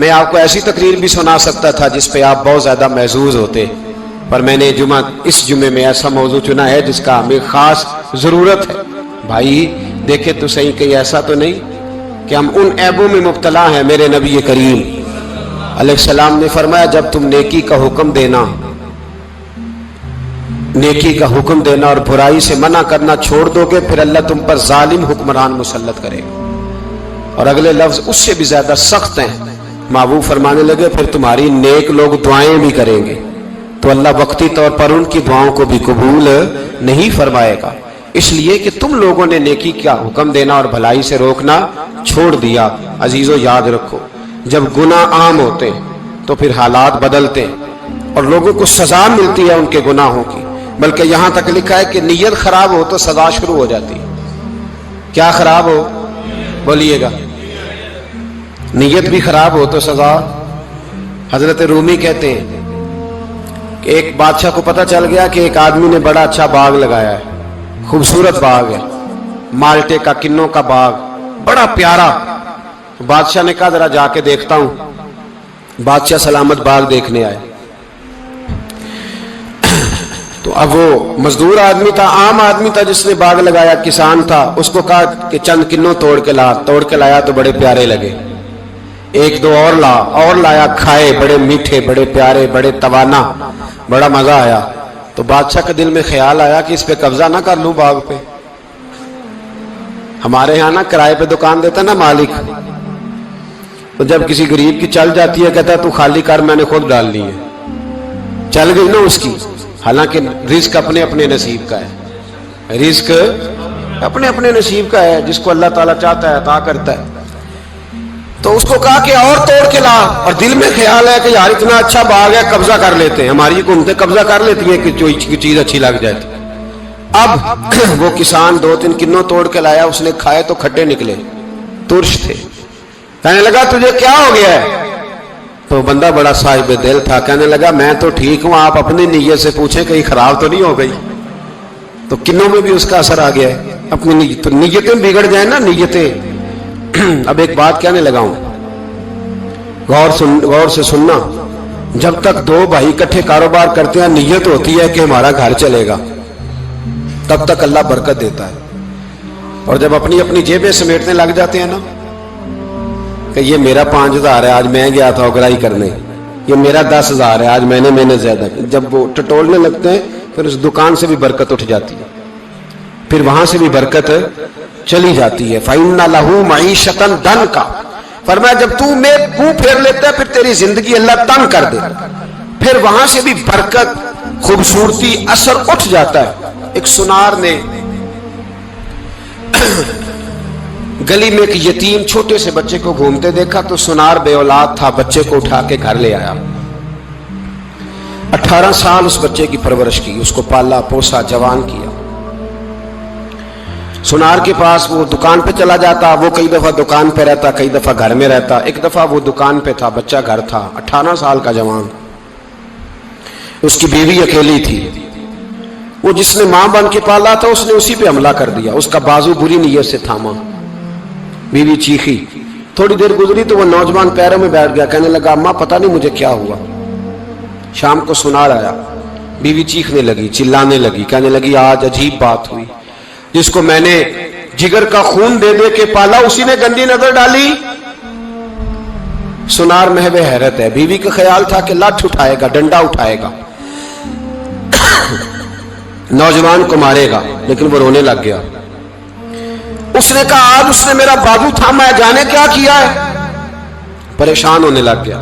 میں آپ کو ایسی تقریر بھی سنا سکتا تھا جس پہ آپ بہت زیادہ محظوظ ہوتے، پر میں نے اس جمعے میں ایسا موضوع چنا ہے جس کا ہمیں خاص ضرورت ہے۔ بھائی دیکھے تو صحیح، کہیں ایسا تو نہیں کہ ہم ان عیبوں میں مبتلا ہیں۔ میرے نبی کریم علیہ السلام نے فرمایا جب تم نیکی کا حکم دینا اور برائی سے منع کرنا چھوڑ دو گے، پھر اللہ تم پر ظالم حکمران مسلط کرے گا۔ اور اگلے لفظ اس سے بھی زیادہ سخت ہیں۔ محبوب فرمانے لگے پھر تمہاری نیک لوگ دعائیں بھی کریں گے تو اللہ وقتی طور پر ان کی دعاؤں کو بھی قبول نہیں فرمائے گا، اس لیے کہ تم لوگوں نے نیکی کا حکم دینا اور بھلائی سے روکنا چھوڑ دیا۔ عزیزو یاد رکھو، جب گناہ عام ہوتے تو پھر حالات بدلتے اور لوگوں کو سزا ملتی ہے ان کے گناہوں کی، بلکہ یہاں تک لکھا ہے کہ نیت خراب ہو تو سزا شروع ہو جاتی۔ کیا خراب ہو؟ بولیے گا۔ نیت بھی خراب ہو تو سزا۔ حضرت رومی کہتے ہیں کہ ایک بادشاہ کو پتہ چل گیا کہ ایک آدمی نے بڑا اچھا باغ لگایا ہے، خوبصورت باغ ہے، مالٹے کا، کنوں کا باغ، بڑا پیارا۔ بادشاہ نے کہا ذرا جا کے دیکھتا ہوں۔ بادشاہ سلامت باغ دیکھنے آئے تو اب وہ مزدور آدمی تھا، عام آدمی تھا جس نے باغ لگایا، کسان تھا، اس کو کہا کہ چند کنوں توڑ کے لایا تو بڑے پیارے لگے۔ ایک دو اور لایا، کھائے، بڑے میٹھے، بڑے پیارے، بڑے توانا، بڑا مزہ آیا۔ تو بادشاہ کے دل میں خیال آیا کہ اس پہ قبضہ نہ کر لوں باغ پہ۔ ہمارے یہاں نا کرائے پہ دکان دیتا نا مالک، تو جب کسی غریب کی چل جاتی ہے کہتا ہے تو خالی کر، میں نے خود ڈال لی ہے، چل گئی نا اس کی۔ حالانکہ رزق اپنے اپنے نصیب کا ہے، رزق اپنے اپنے نصیب کا ہے، جس کو اللہ تعالیٰ چاہتا ہے عطا کرتا ہے۔ تو اس کو کہا کہ اور توڑ کے لا، اور دل میں خیال ہے کہ یار اتنا اچھا باغ ہے، قبضہ کر لیتے ہیں، ہماری حکومتیں قبضہ کر لیتی ہیں کہ جو چیز اچھی لگ جاتی۔ اب وہ کسان دو تین کنوں توڑ کے لایا، اس نے کھائے تو کھٹے نکلے، ترش تھے۔ کہنے لگا تجھے کیا ہو گیا ہے؟ تو بندہ بڑا صاحب دل تھا، کہنے لگا میں تو ٹھیک ہوں، آپ اپنی نیت سے پوچھیں کہیں خراب تو نہیں ہو گئی۔ تو کنوں میں بھی اس کا اثر آ گیا ہے، اپنی نیت، تو نیتیں بگڑ جائیں نا، نیتیں۔ اب ایک بات کہنے لگا ہوں، غور سے سننا، جب تک دو بھائی اکٹھے کاروبار کرتے ہیں نیت ہوتی ہے کہ ہمارا گھر چلے گا، تب تک اللہ برکت دیتا ہے۔ اور جب اپنی اپنی جیبیں سمیٹنے لگ جاتے ہیں نا کہ یہ میرا 5000 ہے، آج میں گیا تھا اگرائی کرنے، یہ میرا 10,000 ہے، آج میں نے زیادہ کی، جب وہ ٹٹولنے لگتے ہیں پھر اس دکان سے بھی برکت اٹھ جاتی ہے، پھر وہاں سے بھی برکت چلی جاتی ہے۔ فَإِنَّ لَهُ مَعِيشَةً ضَنْكَ، فرمایا جب تو میں منہ پھیر لیتا ہے پھر تیری زندگی اللہ تنگ کر دے، پھر وہاں سے بھی برکت، خوبصورتی، اثر اٹھ جاتا ہے۔ ایک سنار نے گلی میں ایک یتیم چھوٹے سے بچے کو گھومتے دیکھا تو سنار بے اولاد تھا، بچے کو اٹھا کے گھر لے آیا، 18 سال اس بچے کی پرورش کی، اس کو پالا پوسا، جوان کیا۔ سنار کے پاس وہ دکان پہ چلا جاتا، وہ کئی دفعہ دکان پہ رہتا، کئی دفعہ گھر میں رہتا۔ ایک دفعہ وہ دکان پہ تھا، بچہ گھر تھا، 18 سال کا جوان، اس کی بیوی اکیلی تھی۔ وہ جس نے ماں بن کے پالا تھا اس نے اسی پہ حملہ کر دیا، اس کا بازو بری نیت سے تھاما، بیوی چیخی۔ تھوڑی دیر گزری تو وہ نوجوان پیروں میں بیٹھ گیا، کہنے لگا اماں پتہ نہیں مجھے کیا ہوا۔ شام کو سنار آیا، بیوی چیخنے لگی، چلانے لگی، کہنے لگی آج عجیب بات ہوئی، جس کو میں نے جگر کا خون دے دے کے پالا اسی نے گندی نظر ڈالی۔ سنار محو حیرت ہے، بیوی کا خیال تھا کہ لٹھ اٹھائے گا، ڈنڈا اٹھائے گا، نوجوان کو مارے گا، لیکن وہ رونے لگ گیا۔ اس نے کہا آج اس نے میرا بازو تھاما ہے، جانے کیا کیا ہے؟ پریشان ہونے لگ گیا،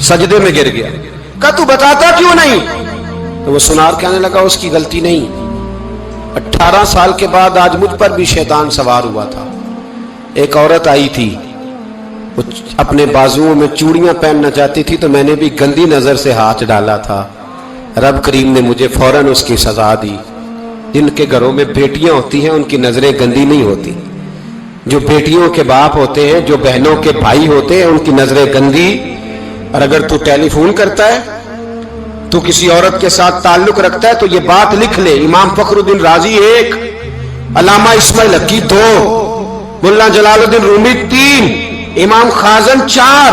سجدے میں گر گیا، کہا تو بتاتا کیوں نہیں؟ تو وہ سنار کہنے لگا اس کی غلطی نہیں، 18 سال کے بعد آج مجھ پر بھی شیطان سوار ہوا تھا۔ ایک عورت آئی تھی، وہ اپنے بازوؤں میں چوڑیاں پہننا چاہتی تھی تو میں نے بھی گندی نظر سے ہاتھ ڈالا تھا، رب کریم نے مجھے فوراً اس کی سزا دی۔ جن کے گھروں میں بیٹیاں ہوتی ہیں ان کی نظریں گندی نہیں ہوتی، جو بیٹیوں کے باپ ہوتے ہیں، جو بہنوں کے بھائی ہوتے ہیں، ان کی نظریں گندی۔ اور اگر تو ٹیلی فون کرتا ہے، تو کسی عورت کے ساتھ تعلق رکھتا ہے تو یہ بات لکھ لے، امام فخر الدین رازی 1، علامہ اسماعیل حقی 2، ملا جلال الدین رومی 3، امام خازن 4,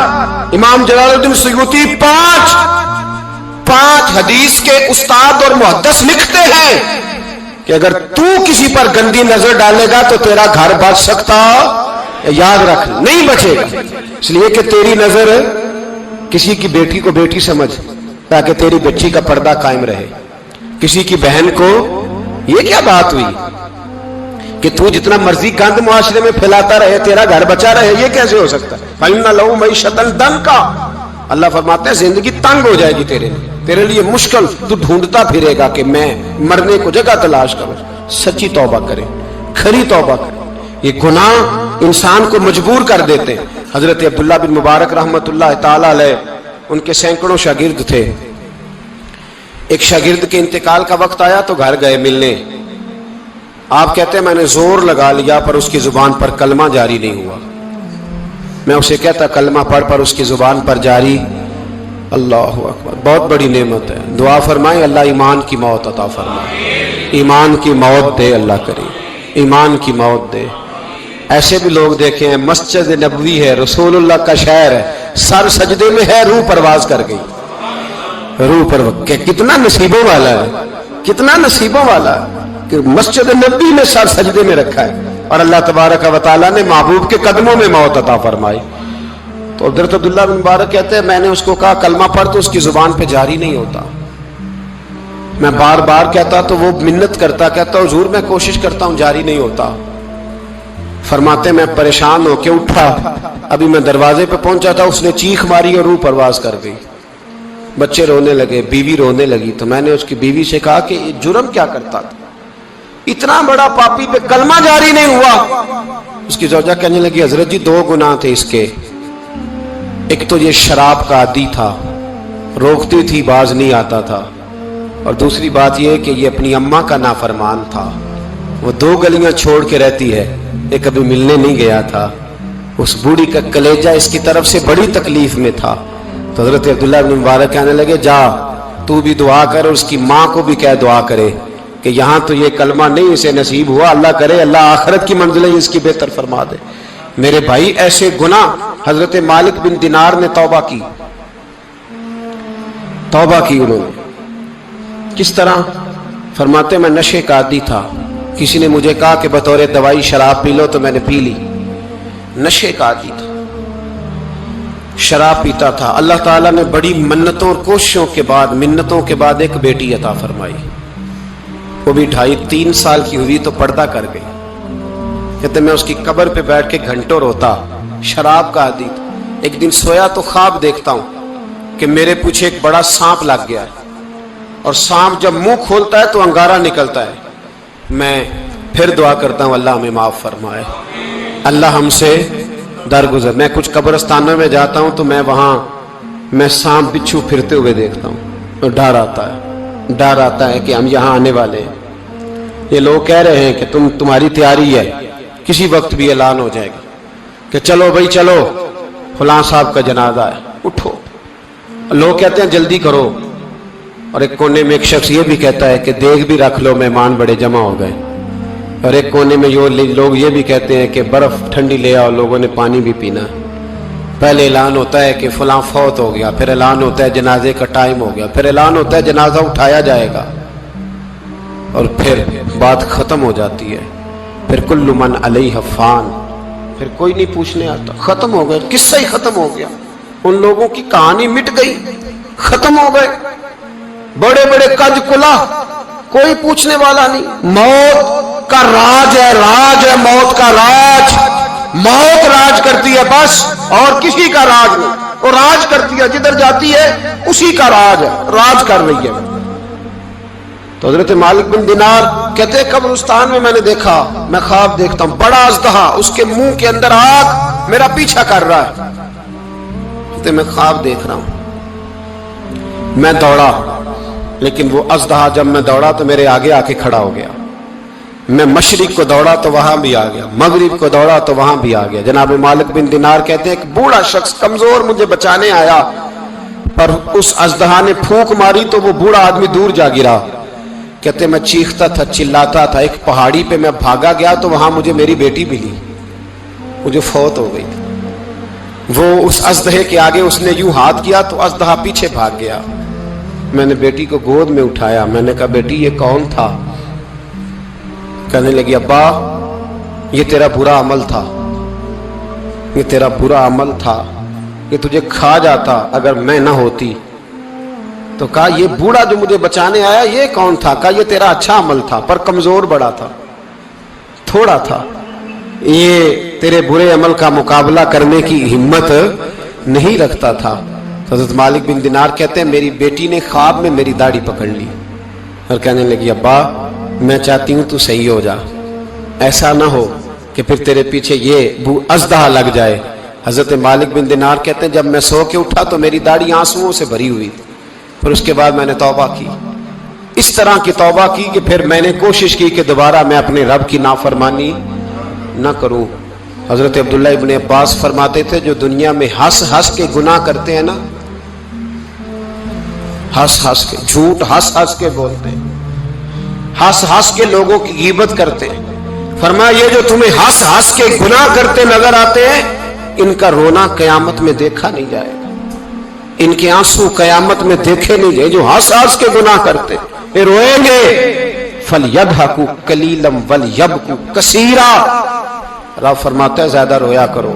امام جلال الدین سیوطی 5 حدیث کے استاد اور محدث لکھتے ہیں کہ اگر تو کسی پر گندی نظر ڈالے گا تو تیرا گھر بچ سکتا, یاد رکھ نہیں بچے گا, اس لیے کہ تیری نظر کسی کی بیٹی کو بیٹی سمجھ تاکہ تیری بچی کا پردہ قائم رہے, کسی کی بہن کو, یہ کیا بات ہوئی کہ تو جتنا مرضی گند معاشرے میں پھیلاتا رہے تیرا گھر بچا رہے, یہ کیسے ہو سکتا ہے؟ فَإِنَّ لَهُ مَعِيشَةً ضَنْكَ, اللہ فرماتے ہیں زندگی تنگ ہو جائے گی تیرے لیے مشکل, تو ڈھونڈتا پھرے گا کہ میں مرنے کو جگہ تلاش کروں. سچی توبہ کرے, کھری توبہ کرے. یہ گناہ انسان کو مجبور کر دیتے ہیں. حضرت عبداللہ بن مبارک رحمت اللہ تعالی علیہ, ان کے سینکڑوں شاگرد تھے. ایک شاگرد کے انتقال کا وقت آیا تو گھر گئے ملنے. آپ کہتے ہیں میں نے زور لگا لیا پر اس کی زبان پر کلمہ جاری نہیں ہوا. میں اسے کہتا کلمہ پڑھ پر اس کی زبان پر جاری. اللہ اکبر, بہت بڑی نعمت ہے. دعا فرمائیں اللہ ایمان کی موت عطا فرمائے, ایمان کی موت دے اللہ کریم, ایمان کی موت دے. ایسے بھی لوگ دیکھے ہیں, مسجد نبوی ہے, رسول اللہ کا شہر ہے, سر سجدے میں ہے, روح پرواز کر گئی. روح پر کتنا نصیبوں والا ہے, کتنا نصیبوں والا ہے کہ مسجد نبی میں سر سجدے میں رکھا ہے اور اللہ تبارک و تعالیٰ نے محبوب کے قدموں میں موت عطا فرمائی. تو حضرت عبداللہ بن مبارک کہتے ہیں میں نے اس کو کہا کلمہ پڑھ, تو اس کی زبان پہ جاری نہیں ہوتا. میں بار بار کہتا تو وہ منت کرتا, کہتا حضور میں کوشش کرتا ہوں جاری نہیں ہوتا. فرماتے میں پریشان ہو کے اٹھا, ابھی میں دروازے پہ پہنچا تھا, اس نے چیخ ماری اور روح پرواز کر گئی. بچے رونے لگے, بیوی رونے لگی. تو میں نے اس کی بیوی سے کہا کہ جرم کیا کرتا تھا, اتنا بڑا پاپی پہ کلمہ جاری نہیں ہوا. اس کی زوجہ کہنے لگی حضرت جی 2 گناہ تھے اس کے. ایک تو یہ شراب کا عادی تھا, روکتی تھی باز نہیں آتا تھا, اور دوسری بات یہ کہ یہ اپنی اماں کا نافرمان تھا. وہ 2 گلیاں چھوڑ کے رہتی ہے, یہ کبھی ملنے نہیں گیا تھا. اس بوڑھی کا کلیجہ اس کی طرف سے بڑی تکلیف میں تھا. تو حضرت عبداللہ بن مبارک کہنے لگے جا تو بھی دعا کر, اور اس کی ماں کو بھی کہہ دعا کرے کہ یہاں تو یہ کلمہ نہیں اسے نصیب ہوا, اللہ کرے اللہ آخرت کی منزلیں اس کی بہتر فرما دے. میرے بھائی ایسے گناہ حضرت مالک بن دینار نے توبہ کی انہوں نے. کس طرح؟ فرماتے میں نشے کا عادی تھا, کسی نے مجھے کہا کہ بطور دوائی شراب پی لو تو میں نے پی لی. نشے کا عادی تھا, شراب پیتا تھا. اللہ تعالیٰ نے بڑی منتوں اور کوششوں کے بعد, منتوں کے بعد ایک بیٹی عطا فرمائی. وہ بھی 2.5-3 سال کی ہوئی تو پردہ کر گئی. کہتے میں اس کی قبر پہ بیٹھ کے گھنٹوں روتا. شراب کا عادی تھا. ایک دن سویا تو خواب دیکھتا ہوں کہ میرے پیچھے ایک بڑا سانپ لگ گیا ہے, اور سانپ جب منہ کھولتا ہے تو انگارہ نکلتا ہے. میں پھر دعا کرتا ہوں اللہ ہمیں معاف فرمائے, اللہ ہم سے درگزر. میں کچھ قبرستانوں میں جاتا ہوں تو میں وہاں سانپ بچھو پھرتے ہوئے دیکھتا ہوں, اور ڈر آتا ہے کہ ہم یہاں آنے والے ہیں. یہ لوگ کہہ رہے ہیں کہ تمہاری تیاری ہے, کسی وقت بھی اعلان ہو جائے گا کہ چلو بھائی چلو فلاں صاحب کا جنازہ ہے, اٹھو. لوگ کہتے ہیں جلدی کرو, اور ایک کونے میں ایک شخص یہ بھی کہتا ہے کہ دیگ بھی رکھ لو مہمان بڑے جمع ہو گئے. اور ایک کونے میں لوگ یہ بھی کہتے ہیں کہ برف ٹھنڈی لے آؤ, لوگوں نے پانی بھی پینا. پہلے اعلان ہوتا ہے کہ فلاں فوت ہو گیا, پھر اعلان ہوتا ہے جنازے کا ٹائم ہو گیا, پھر اعلان ہوتا ہے جنازہ اٹھایا جائے گا, اور پھر بات ختم ہو جاتی ہے. پھر کل من علیہ فان, پھر کوئی نہیں پوچھنے آتا. ختم ہو گئے, قصہ ہی ختم ہو گیا. ان لوگوں کی کہانی مٹ گئی, ختم ہو گئے. بڑے بڑے کج کلا, کوئی پوچھنے والا نہیں. موت کا راج ہے موت کا راج. موت راج کرتی ہے بس, اور کسی کا راج نہیں. وہ راج کرتی ہے, جدھر جاتی ہے اسی کا راج ہے, راج کر رہی ہے. تو حضرت مالک بن دینار کہتے ہیں قبرستان میں میں نے دیکھا, میں خواب دیکھتا ہوں بڑا اژدہا, اس کے منہ کے اندر آگ میرا پیچھا کر رہا ہے. کہتے میں خواب دیکھ رہا ہوں. میں دوڑا, لیکن وہ اژدہا جب میں دوڑا تو میرے آگے آ کے کھڑا ہو گیا. میں مشرق کو دوڑا تو وہاں بھی آ گیا, مغرب کو دوڑا تو وہاں بھی آ گیا. جناب مالک بن دینار کہتے ہیں ایک بوڑھا شخص کمزور مجھے بچانے آیا, پر اس اژدہا نے پھونک ماری تو وہ بوڑھا آدمی دور جا گرا. کہتے میں چیختا تھا, چلاتا تھا. ایک پہاڑی پہ میں بھاگا گیا تو وہاں مجھے میری بیٹی ملی, مجھے فوت ہو گئی. وہ اس اژدہے کے آگے اس نے یوں ہاتھ کیا تو اژدہا پیچھے بھاگ گیا. میں نے بیٹی کو گود میں اٹھایا, میں نے کہا بیٹی یہ کون تھا؟ کہنے لگی ابا یہ تیرا برا عمل تھا, یہ تیرا برا عمل تھا, یہ تجھے کھا جاتا اگر میں نہ ہوتی. تو کہا یہ بوڑھا جو مجھے بچانے آیا یہ کون تھا؟ کہا یہ تیرا اچھا عمل تھا پر کمزور بڑا تھا, تھوڑا تھا, یہ تیرے برے عمل کا مقابلہ کرنے کی ہمت نہیں رکھتا تھا. حضرت مالک بن دینار کہتے ہیں میری بیٹی نے خواب میں میری داڑھی پکڑ لی اور کہنے لگی ابا میں چاہتی ہوں تو صحیح ہو جا, ایسا نہ ہو کہ پھر تیرے پیچھے یہ اژدہا لگ جائے. حضرت مالک بن دینار کہتے ہیں جب میں سو کے اٹھا تو میری داڑھی آنسوؤں سے بھری ہوئی, پھر اس کے بعد میں نے توبہ کی, اس طرح کی توبہ کی کہ پھر میں نے کوشش کی کہ دوبارہ میں اپنے رب کی نافرمانی نہ کروں. حضرت عبداللہ ابن عباس فرماتے تھے جو دنیا میں ہنس ہنس کے گناہ کرتے ہیں نا, ہنس ہنس کے جھوٹ ہنس ہنس کے بولتے ہیں, ہنس ہنس کے لوگوں کی غیبت کرتے ہیں, فرمایا یہ جو تمہیں ہنس ہنس کے گناہ کرتے نظر آتے ہیں ان کا رونا قیامت میں دیکھا نہیں جائے گا, ان کے آنسو قیامت میں دیکھے نہیں جائے. جو ہنس ہنس کے گناہ کرتے یہ روئیں گے. فَلْيَضْحَكُوا قَلِيلًا وَلْيَبْكُوا كَثِيرًا. رب فرماتا ہے زیادہ رویا کرو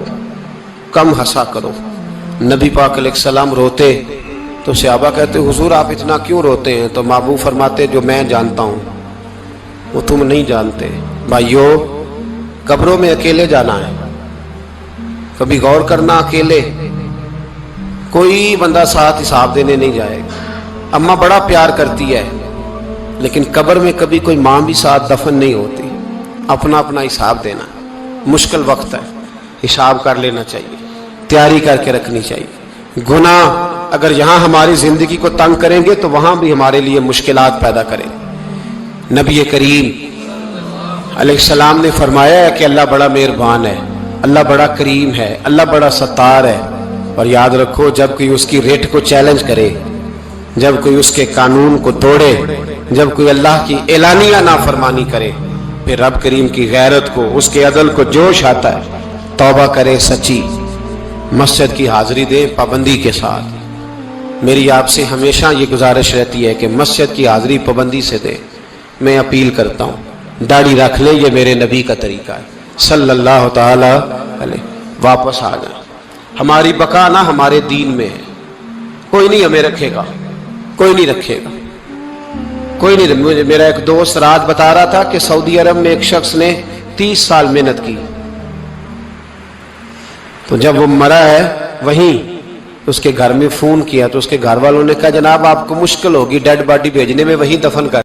کم ہنسا کرو. نبی پاک علیہ السلام روتے تو صحابہ کہتے حضور آپ اتنا کیوں روتے ہیں؟ تو محبوب فرماتے جو میں جانتا ہوں وہ تم نہیں جانتے. بھائیو قبروں میں اکیلے جانا ہے, کبھی غور کرنا اکیلے, کوئی بندہ ساتھ حساب دینے نہیں جائے گا. اماں بڑا پیار کرتی ہے لیکن قبر میں کبھی کوئی ماں بھی ساتھ دفن نہیں ہوتی. اپنا اپنا حساب دینا, مشکل وقت ہے, حساب کر لینا چاہیے, تیاری کر کے رکھنی چاہیے. گناہ اگر یہاں ہماری زندگی کو تنگ کریں گے تو وہاں بھی ہمارے لیے مشکلات پیدا کریں گے. نبی کریم علیہ السلام نے فرمایا ہے کہ اللہ بڑا مہربان ہے, اللہ بڑا کریم ہے, اللہ بڑا ستار ہے. اور یاد رکھو جب کوئی اس کی ریٹ کو چیلنج کرے, جب کوئی اس کے قانون کو توڑے, جب کوئی اللہ کی اعلانیہ نافرمانی کرے, پھر رب کریم کی غیرت کو اس کے عدل کو جوش آتا ہے. توبہ کرے سچی, مسجد کی حاضری دے پابندی کے ساتھ. میری آپ سے ہمیشہ یہ گزارش رہتی ہے کہ مسجد کی حاضری پابندی سے دے. میں اپیل کرتا ہوں داڑھی رکھ لیں, یہ میرے نبی کا طریقہ ہے صلی اللہ تعالی علیہ. واپس آ جائیں, ہماری بقا نہ ہمارے دین میں ہے. کوئی نہیں ہمیں رکھے گا, کوئی نہیں رکھے گا, کوئی نہیں. میرا ایک دوست رات بتا رہا تھا کہ سعودی عرب میں ایک شخص نے 30 سال محنت کی, تو جب وہ مرا ہے وہیں اس کے گھر میں فون کیا تو اس کے گھر والوں نے کہا جناب آپ کو مشکل ہوگی ڈیڈ باڈی بھیجنے میں, وہیں دفن کر